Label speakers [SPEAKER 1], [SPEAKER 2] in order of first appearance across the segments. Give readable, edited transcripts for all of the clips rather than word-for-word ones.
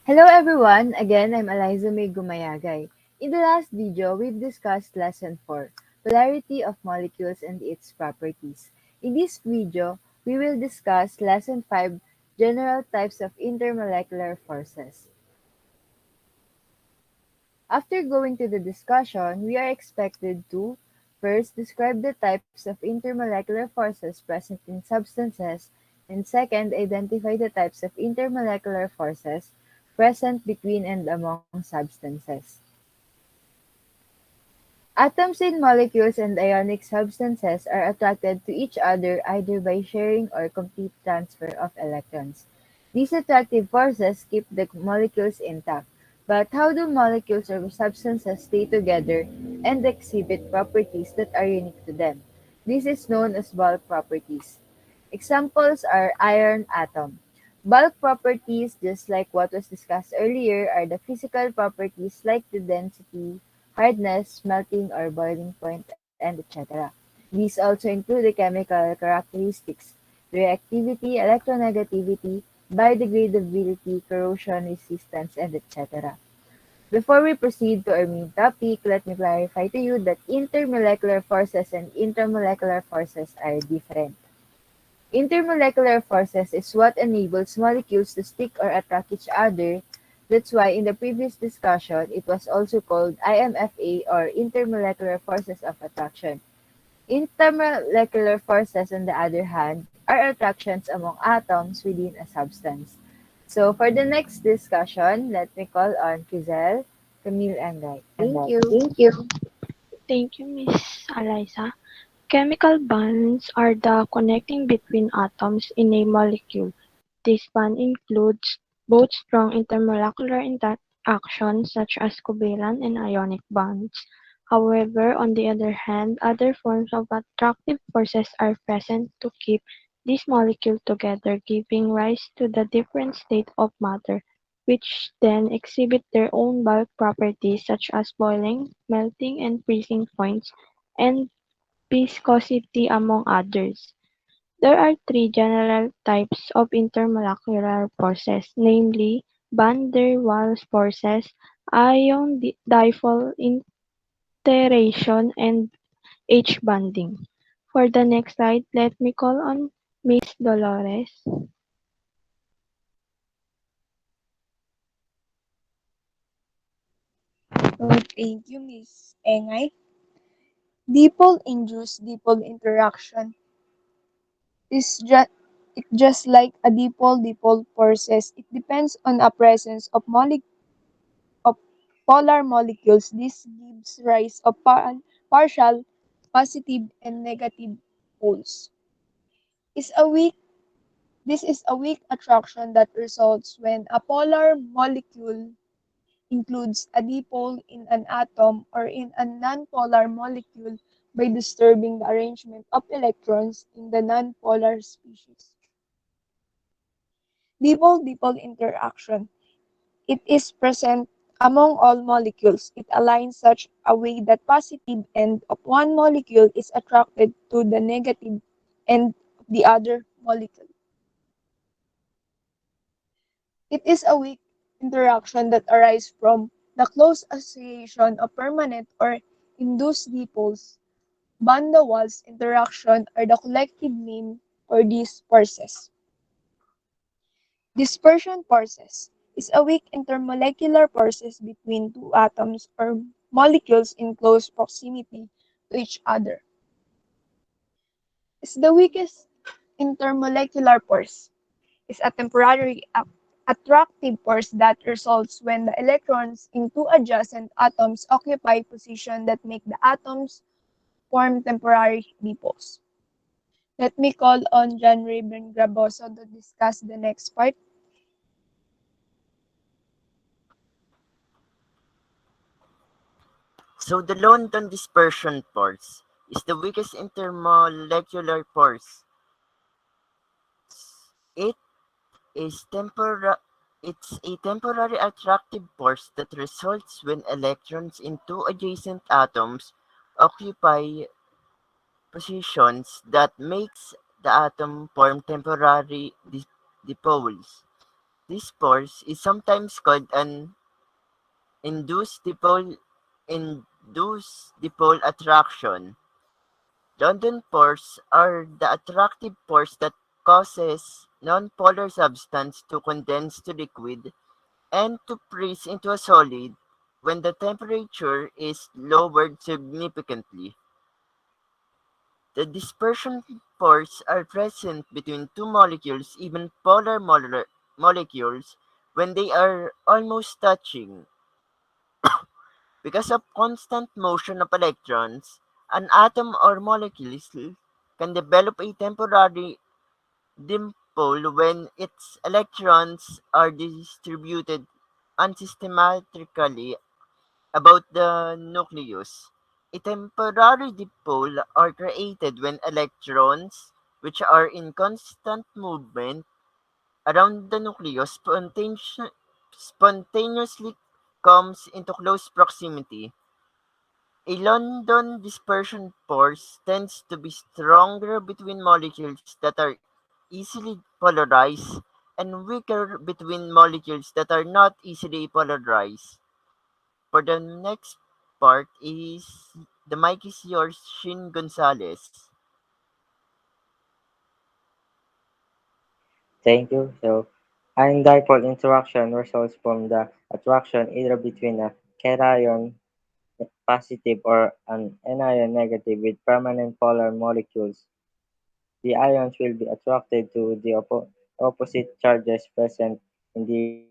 [SPEAKER 1] Hello everyone! Again, I'm Eliza May Gumayagay. In the last video, we've discussed Lesson 4, Polarity of Molecules and its Properties. In this video, we will discuss Lesson 5, General Types of Intermolecular Forces. After going to the discussion, we are expected to first describe the types of intermolecular forces present in substances, and second, identify the types of intermolecular forces present between and among substances. Atoms in molecules and ionic substances are attracted to each other either by sharing or complete transfer of electrons. These attractive forces keep the molecules intact. But how do molecules or substances stay together and exhibit properties that are unique to them? This is known as bulk properties. Examples are iron atom. Bulk properties, just like what was discussed earlier, are the physical properties like the density, hardness, melting or boiling point, and etc. These also include the chemical characteristics, reactivity, electronegativity, biodegradability, corrosion resistance, and etc. Before we proceed to our main topic, let me clarify to you that intermolecular forces and intramolecular forces are different. Intermolecular forces is what enables molecules to stick or attract each other. That's why in the previous discussion, it was also called IMFA or intermolecular forces of attraction. Intermolecular forces, on the other hand, are attractions among atoms within a substance. So for the next discussion, let me call on Kizel, Camille, and Guy. Thank you.
[SPEAKER 2] Thank you. Thank you, Miss Eliza. Chemical bonds are the connecting between atoms in a molecule. This bond includes both strong intermolecular interactions such as covalent and ionic bonds. However, on the other hand, other forms of attractive forces are present to keep this molecule together, giving rise to the different state of matter, which then exhibit their own bulk properties such as boiling, melting, and freezing points, and viscosity among others. There are three general types of intermolecular forces, namely van der Waals forces, ion dipole interaction, and H-bonding. For the next slide, let me call on Miss Dolores.
[SPEAKER 3] Thank you, Miss Engay. Dipole-induced dipole interaction is just like a dipole-dipole process. It depends on a presence of of polar molecules. This gives rise of partial positive and negative poles. Is a weak This is a weak attraction that results when a polar molecule includes a dipole in an atom or in a nonpolar molecule by disturbing the arrangement of electrons in the nonpolar species. Dipole-dipole interaction. It is present among all molecules. It aligns such a way that positive end of one molecule is attracted to the negative end of the other molecule. It is a weak interaction that arises from the close association of permanent or induced dipoles. Van der Waals interaction are the collective name for these forces. Dispersion forces is a weak intermolecular forces between two atoms or molecules in close proximity to each other. Is the weakest intermolecular force is a temporary attractive force that results when the electrons in two adjacent atoms occupy positions that make the atoms form temporary dipoles. Let me call on John Raven Graboso to discuss the next part.
[SPEAKER 4] So the London dispersion force is the weakest intermolecular force. It is it's a temporary attractive force that results when electrons in two adjacent atoms occupy positions that makes the atom form temporary dipoles. this force is sometimes called an induced dipole attraction. London pores are the attractive force that causes nonpolar substance to condense to liquid and to freeze into a solid when the temperature is lowered significantly. The dispersion force are present between two molecules, even molecules, when they are almost touching. Because of constant motion of electrons, an atom or molecule can develop a temporary dipole when its electrons are distributed unsystematically about the nucleus. A temporary dipole are created when electrons, which are in constant movement around the nucleus, spontaneously comes into close proximity. A London dispersion force tends to be stronger between molecules that are easily polarized and weaker between molecules that are not easily polarized. For the next part is the mic is yours, Shin Gonzalez.
[SPEAKER 5] Thank you. So, ion dipole interaction results from the attraction either between a cation positive or an anion negative with permanent polar molecules. The ions will be attracted to the opposite charges present in the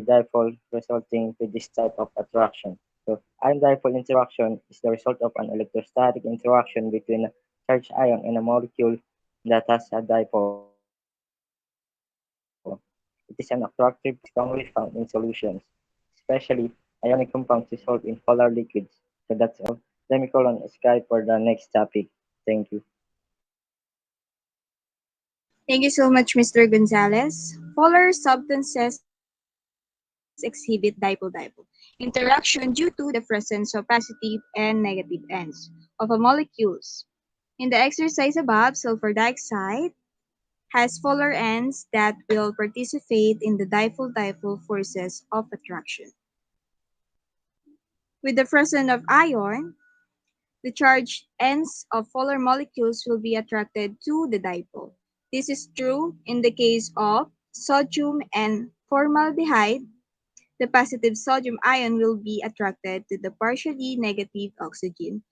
[SPEAKER 5] dipole, resulting to this type of attraction. So, ion dipole interaction is the result of an electrostatic interaction between a charged ion and a molecule that has a dipole. It is an attractive property strongly found in solutions, especially ionic compounds dissolved in polar liquids. So that's all. Let me call on Sky for the next topic. Thank you.
[SPEAKER 3] Thank you so much, Mr. Gonzalez. Polar substances exhibit dipole-dipole interaction due to the presence of positive and negative ends of a molecules. In the exercise above, sulfur dioxide has polar ends that will participate in the dipole-dipole forces of attraction. With the presence of iron, the charged ends of polar molecules will be attracted to the dipole. This is true in the case of sodium and formaldehyde. The positive sodium ion will be attracted to the partially negative oxygen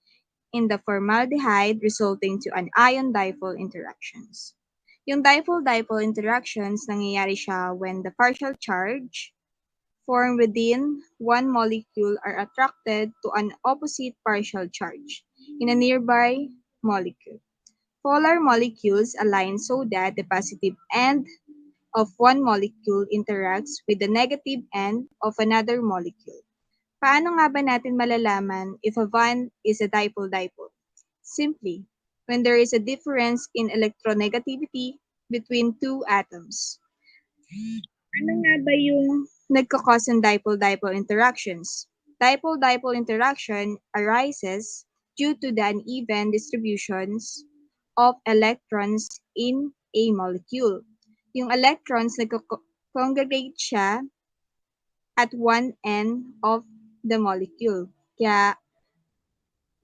[SPEAKER 3] in the formaldehyde, resulting to an ion-dipole interactions. Yung dipole-dipole interactions, nangyayari siya when the partial charge formed within one molecule are attracted to an opposite partial charge in a nearby molecule. Polar molecules align so that the positive end of one molecule interacts with the negative end of another molecule. Paano nga ba natin malalaman if a bond is a dipole-dipole? Simply, when there is a difference in electronegativity between two atoms. Ano nga ba yung nagkakos ng dipole-dipole interactions? Dipole-dipole interaction arises due to the uneven distributions of electrons in a molecule. Yung electrons nagko-congregate siya at one end of the molecule. Kaya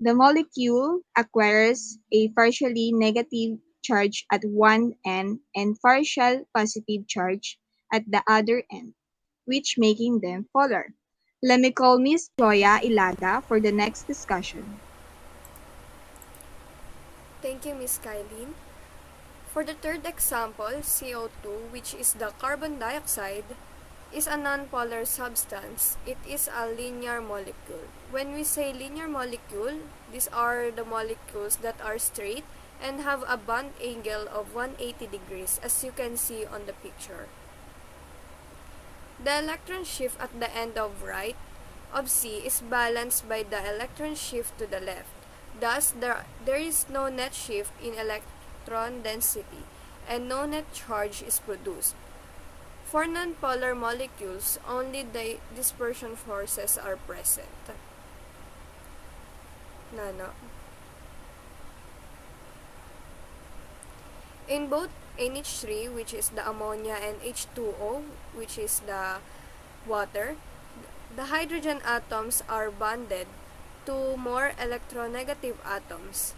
[SPEAKER 3] the molecule acquires a partially negative charge at one end and partial positive charge at the other end, which making them polar. Let me call Miss Joya Ilaga for the next discussion.
[SPEAKER 6] Thank you, Miss Kylene. For the third example, CO2, which is the carbon dioxide, is a nonpolar substance. It is a linear molecule. When we say linear molecule, these are the molecules that are straight and have a bond angle of 180 degrees, as you can see on the picture. The electron shift at the end of right of C is balanced by the electron shift to the left. Thus, there is no net shift in electron density, and no net charge is produced. For nonpolar molecules, only the dispersion forces are present. Nano. In both NH3, which is the ammonia, and H2O, which is the water, the hydrogen atoms are bonded to more electronegative atoms,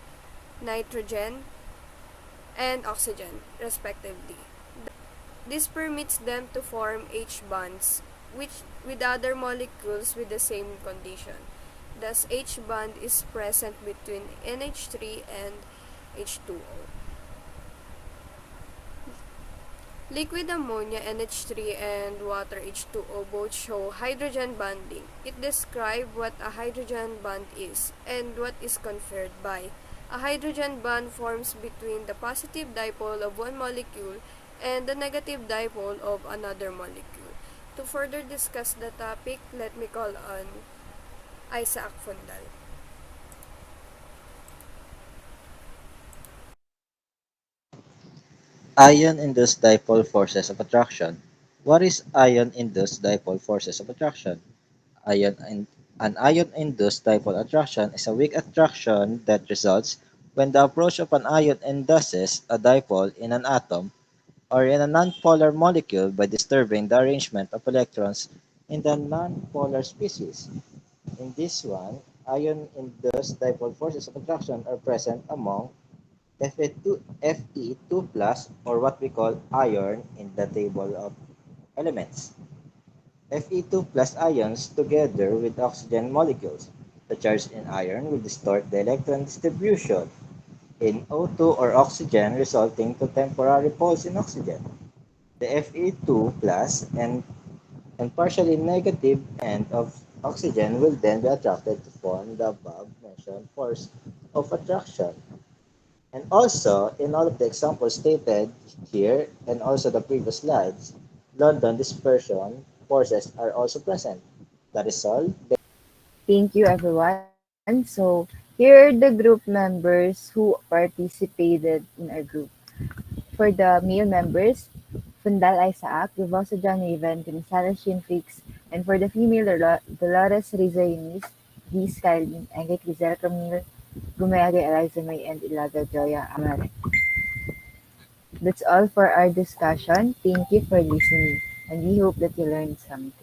[SPEAKER 6] nitrogen and oxygen, respectively. This permits them to form H bonds which with other molecules with the same condition. Thus, H bond is present between NH3 and H2O. Liquid ammonia NH3 and water H2O both show hydrogen bonding. It describes what a hydrogen bond is and what is conferred by. A hydrogen bond forms between the positive dipole of one molecule and the negative dipole of another molecule. To further discuss the topic, let me call on Isaac Fundal.
[SPEAKER 7] Ion-induced dipole forces of attraction. What is ion-induced dipole forces of attraction? Ion in, an ion-induced dipole attraction is a weak attraction that results when the approach of an ion induces a dipole in an atom or in a nonpolar molecule by disturbing the arrangement of electrons in the nonpolar species. In this one, ion-induced dipole forces of attraction are present among Fe2 plus, or what we call iron in the table of elements. Fe2 plus ions together with oxygen molecules. The charge in iron will distort the electron distribution in O2 or oxygen, resulting to temporary pulse in oxygen. The Fe2 plus and partially negative end of oxygen will then be attracted to form the above mentioned force of attraction. And also, in all of the examples stated here and also the previous slides, London dispersion forces are also present. That is all.
[SPEAKER 1] Thank you, everyone. So, here are the group members who participated in our group. For the male members, Fundal Isaac, Givoso John Raven, Gonzalez Shinfix, and for the female, Dolores Riza Eunice, D. Skylin, Engit Giselle Camille, Gumere Eliza May, and Ilaga Joya Amare. That's all for our discussion. Thank you for listening, and we hope that you learned something.